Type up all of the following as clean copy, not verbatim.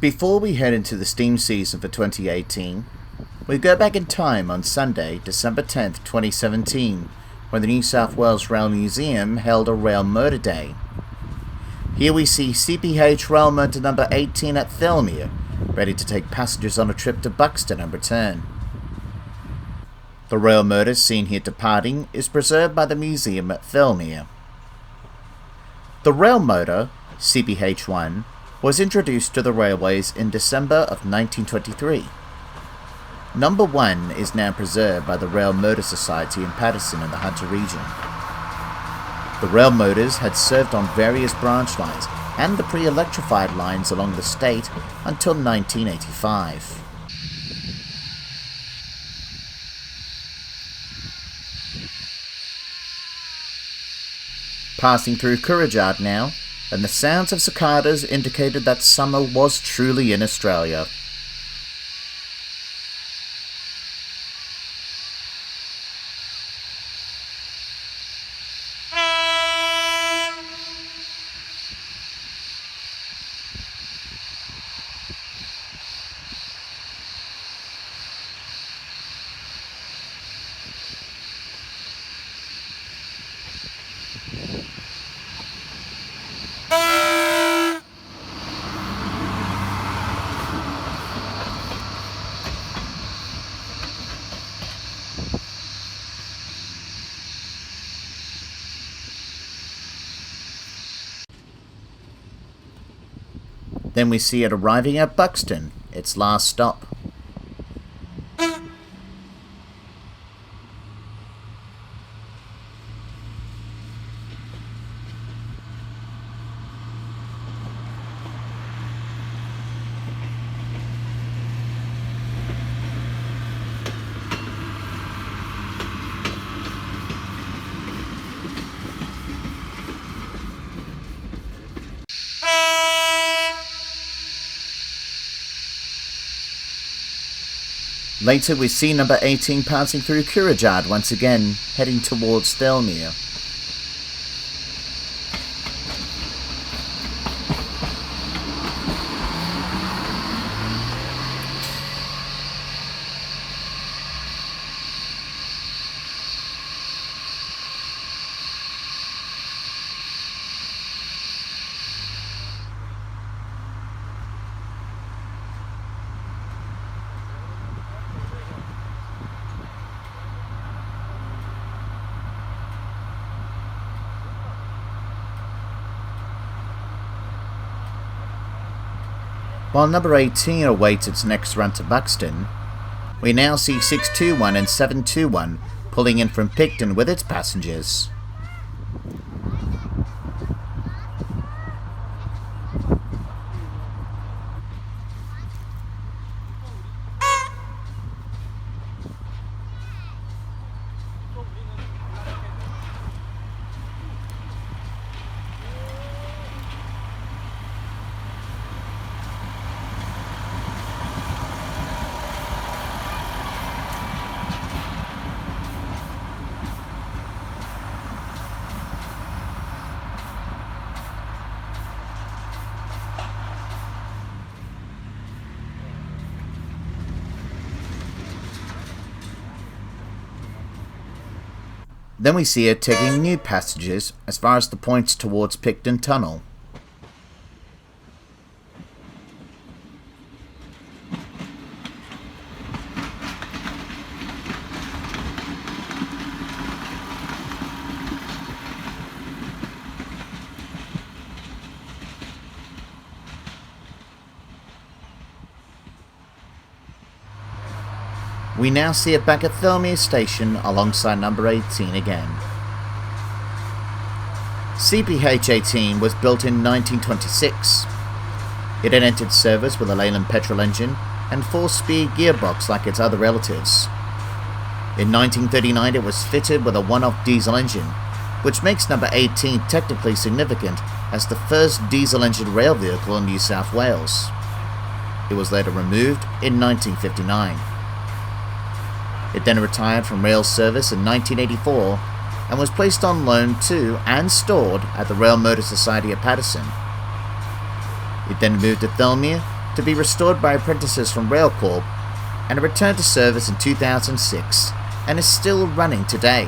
Before we head into the steam season for 2018, we go back in time on Sunday, December 10th, 2017, when the New South Wales Rail Museum held a Railmotor Day. Here we see CPH Railmotor number 18 at Thirlmere, ready to take passengers on a trip to Buxton and return. The Railmotor seen here departing is preserved by the museum at Thirlmere. The Railmotor, CPH1, was introduced to the railways in December of 1923. Number 1 is now preserved by the Rail Motor Society in Paterson in the Hunter region. The Railmotors had served on various branch lines and the pre-electrified lines along the state until 1985. Passing through Currajard now, and the sounds of cicadas indicated that summer was truly in Australia. Then we see it arriving at Buxton, its last stop. Later we see number 18 passing through Currajard once again, heading towards Thirlmere. While number 18 awaits its next run to Buxton, we now see 621 and 721 pulling in from Picton with its passengers. Then we see it taking new passengers as far as the points towards Picton Tunnel. We now see it back at Thirlmere Station alongside number 18 again. CPH-18 was built in 1926. It had entered service with a Leyland petrol engine and 4-speed gearbox like its other relatives. In 1939 it was fitted with a one-off diesel engine, which makes number 18 technically significant as the first diesel engine rail vehicle in New South Wales. It was later removed in 1959. It then retired from rail service in 1984 and was placed on loan to and stored at the Rail Motor Society at Paterson. It then moved to Thirlmere to be restored by apprentices from Railcorp, and it returned to service in 2006 and is still running today.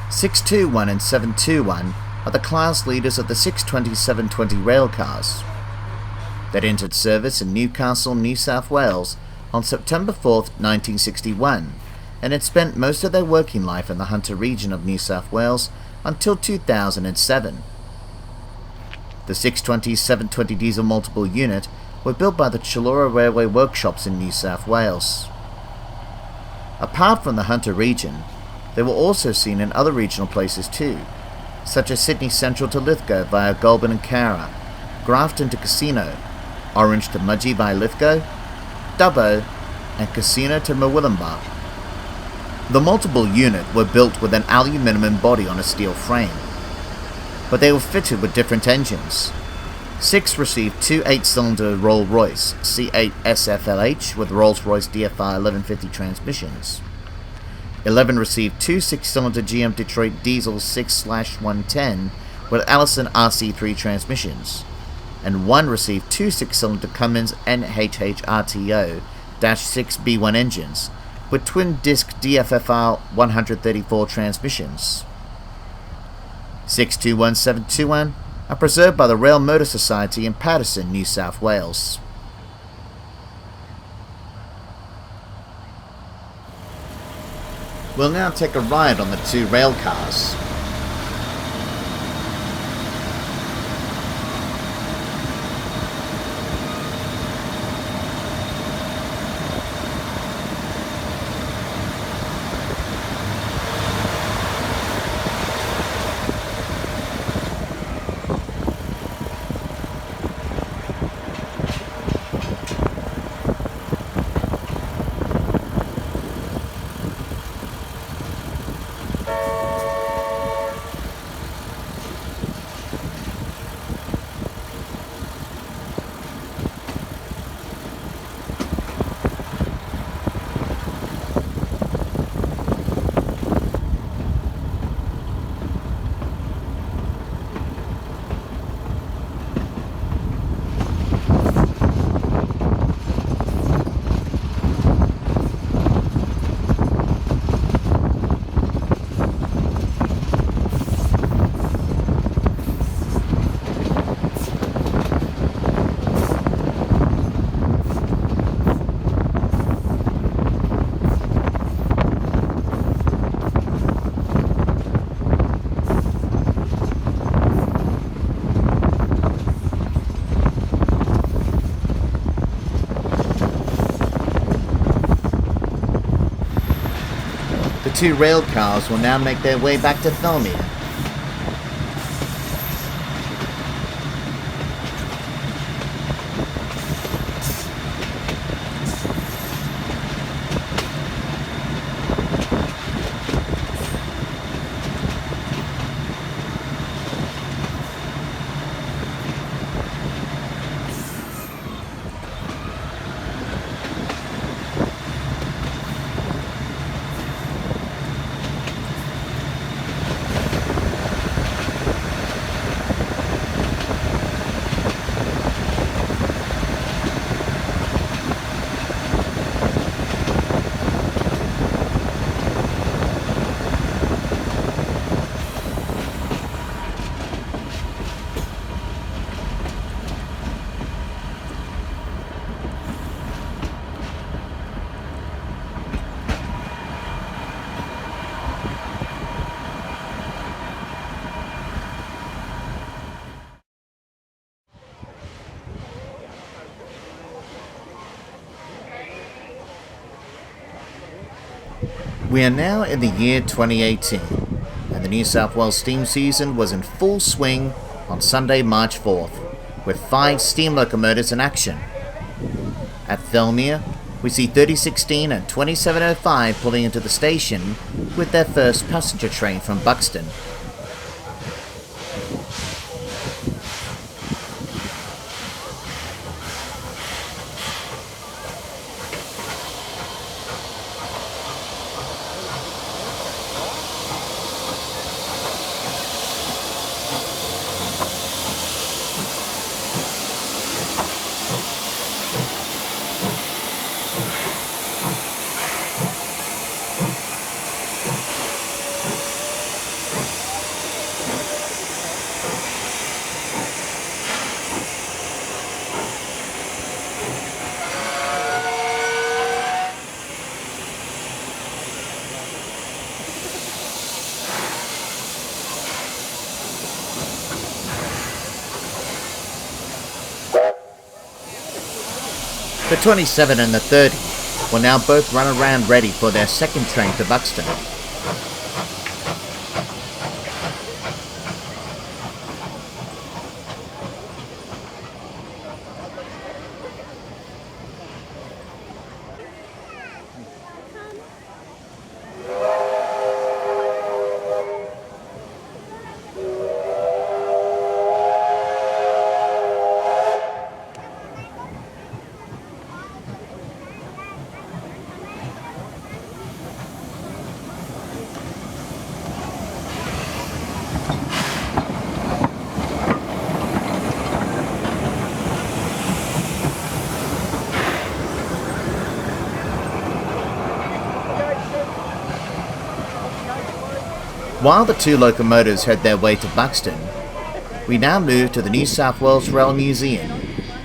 (621) and 721 are the class leaders of the 620-720 railcars that entered service in Newcastle, New South Wales on September 4th, 1961, and had spent most of their working life in the Hunter region of New South Wales until 2007. The 620-720 diesel multiple unit were built by the Chullora Railway Workshops in New South Wales. Apart from the Hunter region, they were also seen in other regional places too, such as Sydney Central to Lithgow via Goulburn and Cowra, Grafton to Casino, Orange to Mudgee via Lithgow, Dubbo, and Casino to Murwillumbah. The multiple unit were built with an aluminium body on a steel frame, but they were fitted with different engines. 6 received two 8-cylinder Rolls-Royce C8 SFLH with Rolls-Royce DFR 1150 transmissions. 11 received two 6-cylinder GM Detroit Diesel 6/110 with Allison RC3 transmissions, and 1 received two 6-cylinder Cummins NHH RTO-6B1 engines with twin-disc DFFR 134 transmissions. 621-721 are preserved by the Railmotor Society in Paterson, New South Wales. We'll now take a ride on the two rail cars. The two rail cars will now make their way back to Thirlmere. We are now in the year 2018, and the New South Wales steam season was in full swing on Sunday, March 4th, with 5 steam locomotives in action. At Thirlmere, we see 3016 and 2705 pulling into the station with their first passenger train from Buxton. The 27 and the 30 will now both run around ready for their second train to Buxton. While the two locomotives head their way to Buxton, we now move to the New South Wales Rail Museum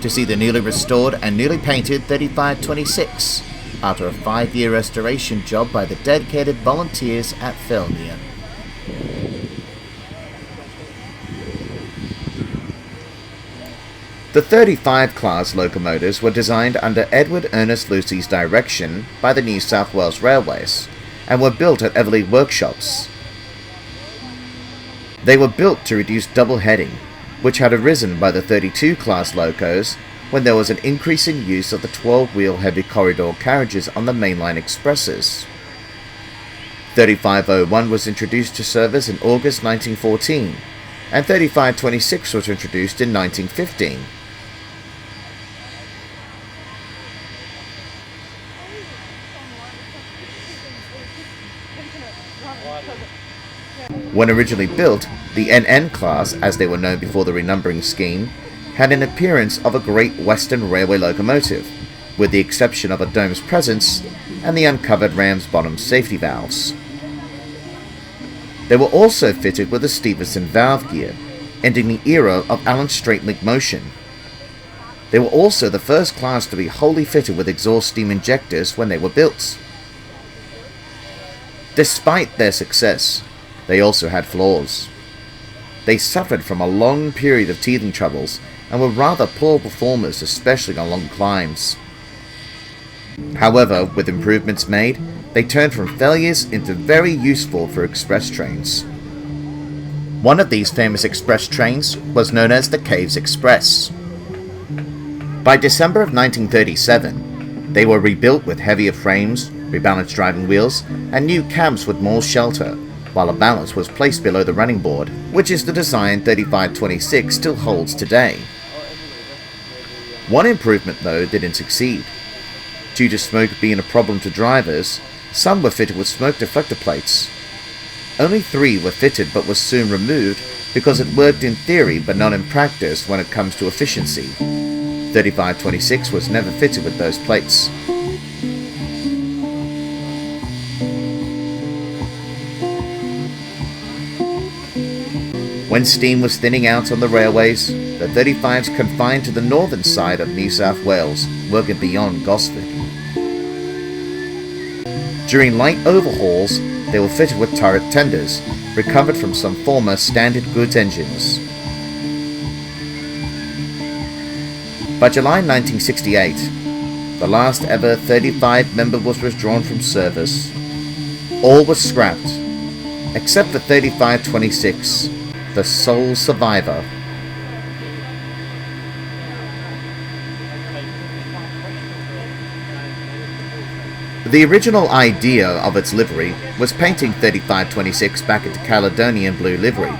to see the newly restored and newly painted 3526 after a 5-year restoration job by the dedicated volunteers at Thirlmere. The 35 class locomotives were designed under Edward Ernest Lucy's direction by the New South Wales Railways and were built at Everleigh Workshops. They were built to reduce double heading, which had arisen by the 32 class locos when there was an increasing use of the 12-wheel heavy corridor carriages on the mainline expresses. 3501 was introduced to service in August 1914, and 3526 was introduced in 1915. When originally built, the NN class, as they were known before the renumbering scheme, had an appearance of a Great Western Railway locomotive, with the exception of a dome's presence and the uncovered ram's bottom safety valves. They were also fitted with a Stephenson valve gear, ending the era of Allen straight link motion. They were also the first class to be wholly fitted with exhaust steam injectors when they were built. Despite their success, they also had flaws. They suffered from a long period of teething troubles and were rather poor performers, especially on long climbs. However, with improvements made, they turned from failures into very useful for express trains. One of these famous express trains was known as the Caves Express. By December of 1937, they were rebuilt with heavier frames, rebalanced driving wheels, and new cabs with more shelter, while a balance was placed below the running board, which is the design 3526 still holds today. One improvement, though, didn't succeed. Due to smoke being a problem to drivers, some were fitted with smoke deflector plates. Only 3 were fitted but was soon removed because it worked in theory but not in practice when it comes to efficiency. 3526 was never fitted with those plates. When steam was thinning out on the railways, the 35s confined to the northern side of New South Wales, working beyond Gosford. During light overhauls, they were fitted with turret tenders, recovered from some former standard goods engines. By July 1968, the last ever 35 member was withdrawn from service. All was scrapped, except for 3526, the sole survivor. The original idea of its livery was painting 3526 back into Caledonian blue livery.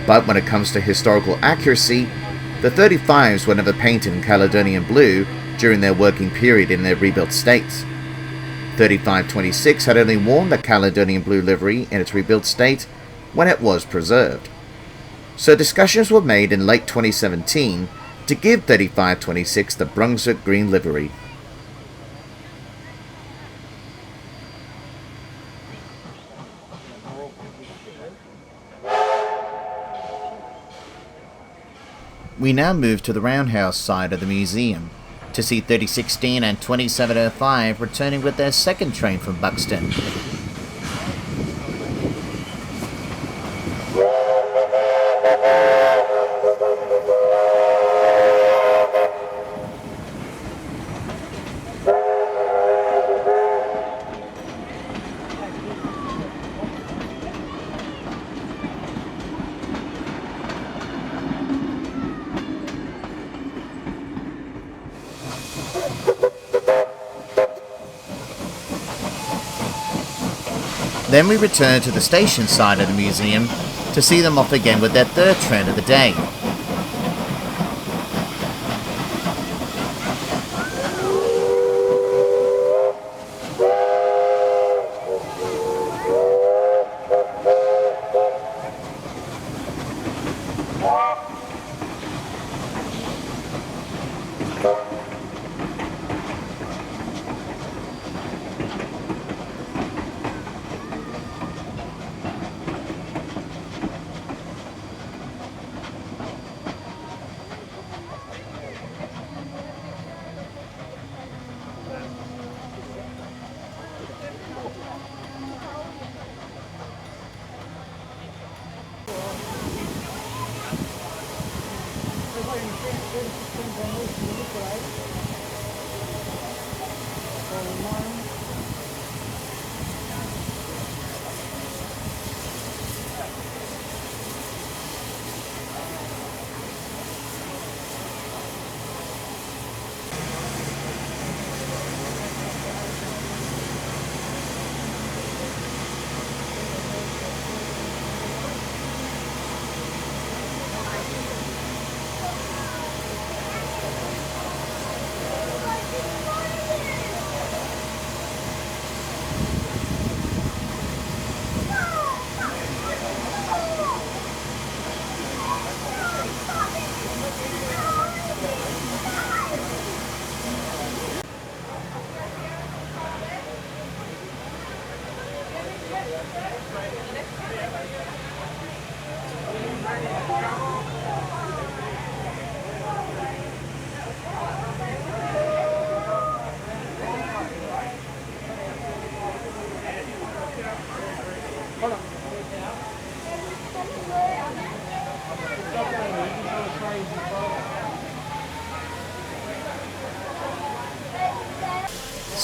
But when it comes to historical accuracy, the 35s were never painted in Caledonian blue during their working period in their rebuilt state. 3526 had only worn the Caledonian blue livery in its rebuilt state when it was preserved. So discussions were made in late 2017 to give 3526 the Brunswick green livery. We now move to the roundhouse side of the museum to see 3016 and 2705 returning with their second train from Buxton. Then we return to the station side of the museum to see them off again with their third train of the day.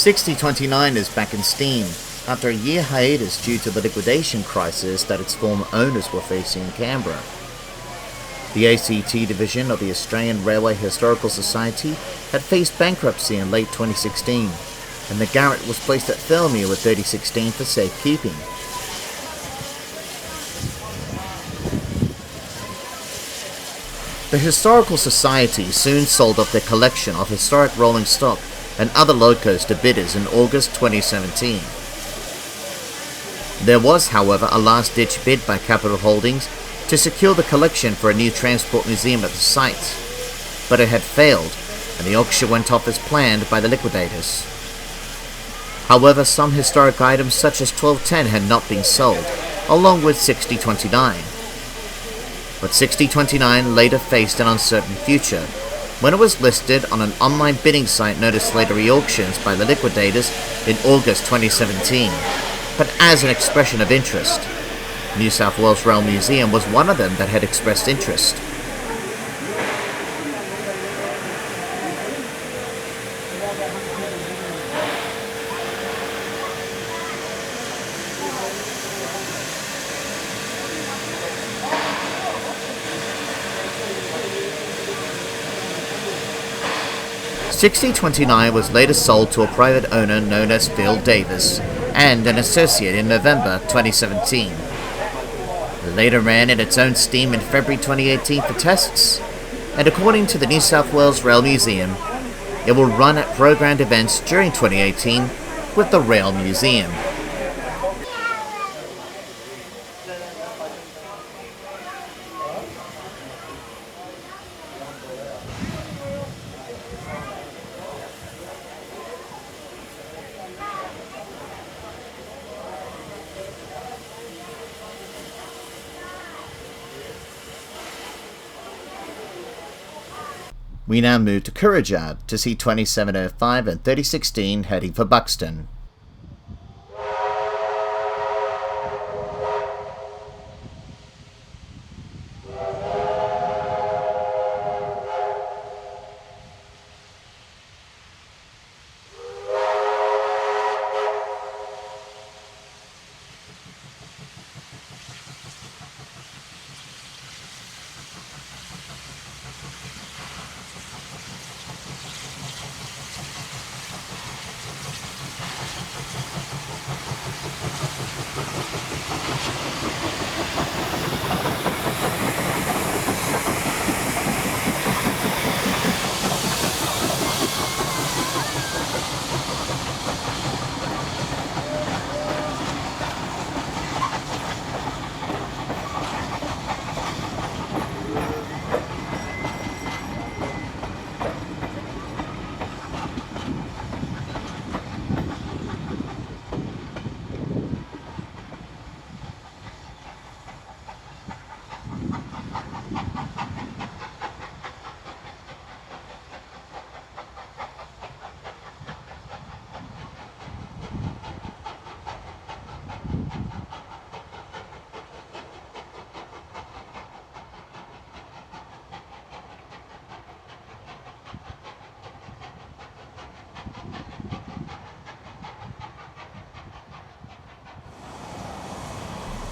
$6029 is back in steam, after a year hiatus due to the liquidation crisis that its former owners were facing in Canberra. The ACT division of the Australian Railway Historical Society had faced bankruptcy in late 2016, and the garret was placed at Thirlmere with 3016 for safekeeping. The Historical Society soon sold off their collection of historic rolling stock and other locos to bidders in August 2017. There was, however, a last-ditch bid by Capital Holdings to secure the collection for a new transport museum at the site, but it had failed, and the auction went off as planned by the liquidators. However, some historic items such as 1210 had not been sold, along with 6029. But 6029 later faced an uncertain future, when it was listed on an online bidding site known as Slatery Auctions by the liquidators in August 2017, but as an expression of interest. New South Wales Rail Museum was one of them that had expressed interest. $6029 was later sold to a private owner known as Phil Davis and an associate in November 2017. It later ran in its own steam in February 2018 for tests, and according to the New South Wales Rail Museum, it will run at programmed events during 2018 with the Rail Museum. We now move to Kurrajart to see 2705 and 3016 heading for Buxton.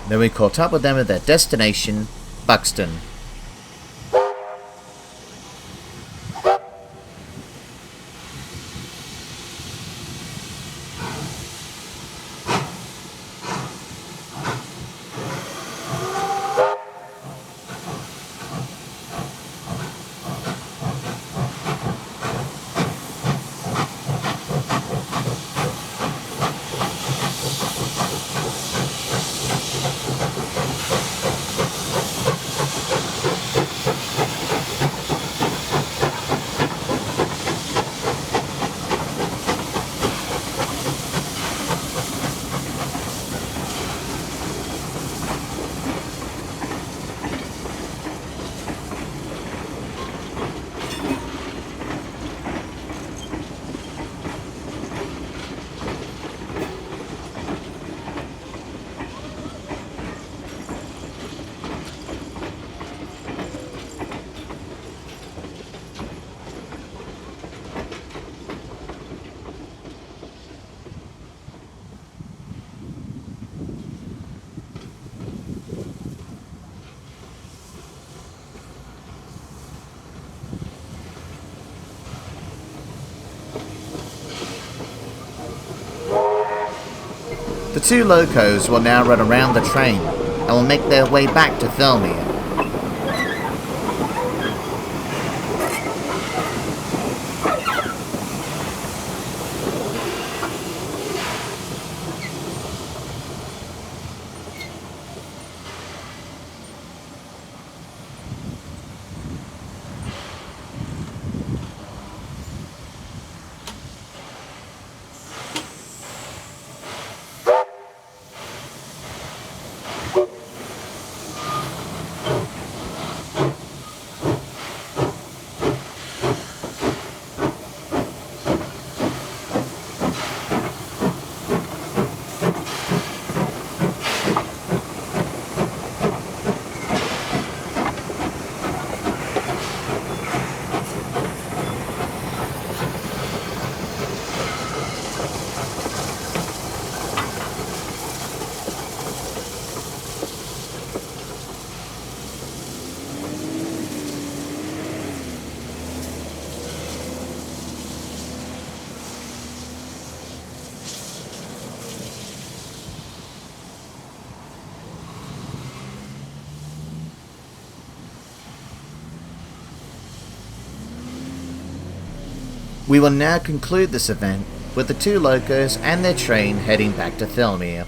Then we caught up with them at their destination, Buxton. The two locos will now run around the train and will make their way back to Thirlmere. We will now conclude this event with the two locos and their train heading back to Thirlmere.